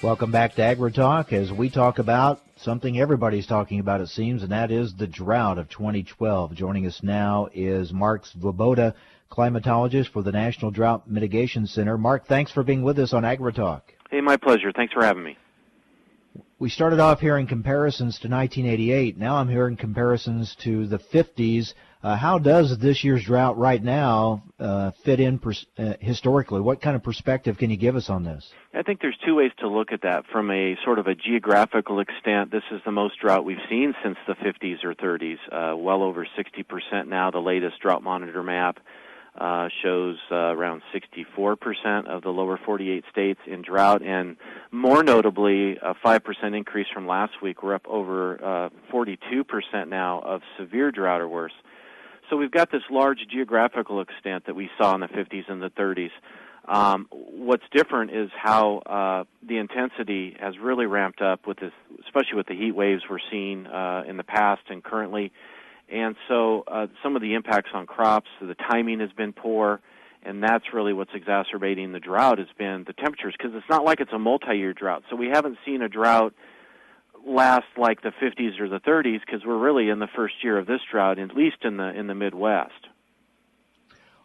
Welcome back to Agritalk as we talk about something everybody's talking about, it seems, and that is the drought of 2012. Joining us now is Mark Svoboda, climatologist for the National Drought Mitigation Center. Mark, thanks for being with us on Agritalk. Hey, my pleasure. Thanks for having me. We started off hearing comparisons to 1988. Now I'm hearing comparisons to the 50s. How does this year's drought right now fit in historically? What kind of perspective can you give us on this? I think there's two ways to look at that. From a sort of a geographical extent, this is the most drought we've seen since the 50s or 30s, well over 60% now. The latest drought monitor map shows around 64% of the lower 48 states in drought, and more notably, a 5% increase from last week. We're up over 42% now of severe drought or worse. So we've got this large geographical extent that we saw in the 50s and the 30s. What's different is how the intensity has really ramped up with this, especially with the heat waves we're seeing in the past and currently. And so some of the impacts on crops, the timing has been poor, and that's really what's exacerbating the drought has been the temperatures, because it's not like it's a multi-year drought. So we haven't seen a drought last like the 50s or the 30s, because we're really in the first year of this drought, at least in the Midwest.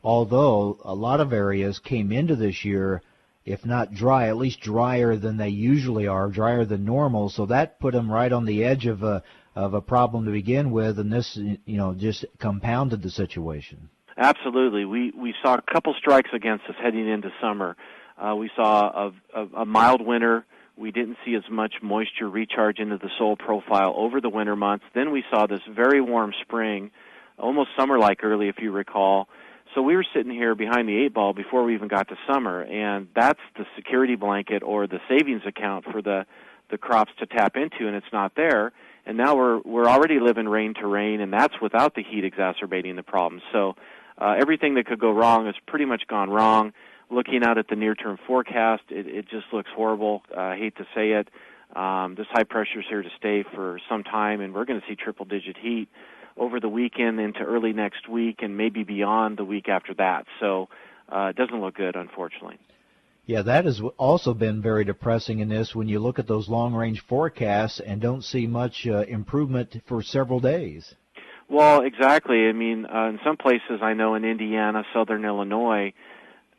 Although a lot of areas came into this year, if not dry, at least drier than they usually are, drier than normal, so that put them right on the edge of a problem to begin with, and this, just compounded the situation. Absolutely. We saw a couple strikes against us heading into summer. We saw a mild winter. We didn't see as much moisture recharge into the soil profile over the winter months. Then we saw this very warm spring, almost summer-like early, if you recall. So we were sitting here behind the eight ball before we even got to summer, and that's the security blanket or the savings account for the crops to tap into, and it's not there. And now we're already living rain to rain, and that's without the heat exacerbating the problem. So everything that could go wrong has pretty much gone wrong. Looking out at the near-term forecast, it just looks horrible. I hate to say it. This high pressure is here to stay for some time, and we're going to see triple-digit heat over the weekend into early next week and maybe beyond the week after that. So it doesn't look good, unfortunately. Yeah, that has also been very depressing in this when you look at those long-range forecasts and don't see much improvement for several days. Well, exactly. I mean, in some places I know in Indiana, southern Illinois,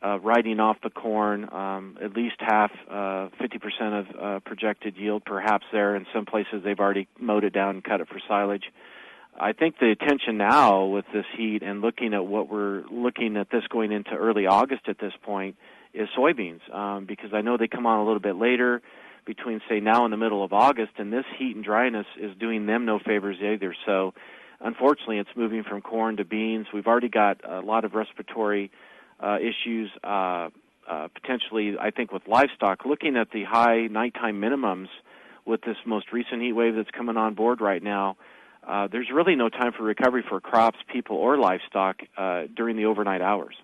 writing off the corn, at least half, 50% of projected yield perhaps there. In some places they've already mowed it down and cut it for silage. I think the attention now with this heat and looking at what we're looking at this going into early August at this point is soybeans, because I know they come on a little bit later between, say, now and the middle of August, and this heat and dryness is doing them no favors either. So unfortunately it's moving from corn to beans. We've already got a lot of respiratory issues, potentially, I think, with livestock. Looking at the high nighttime minimums with this most recent heat wave that's coming on board right now, there's really no time for recovery for crops, people, or livestock during the overnight hours.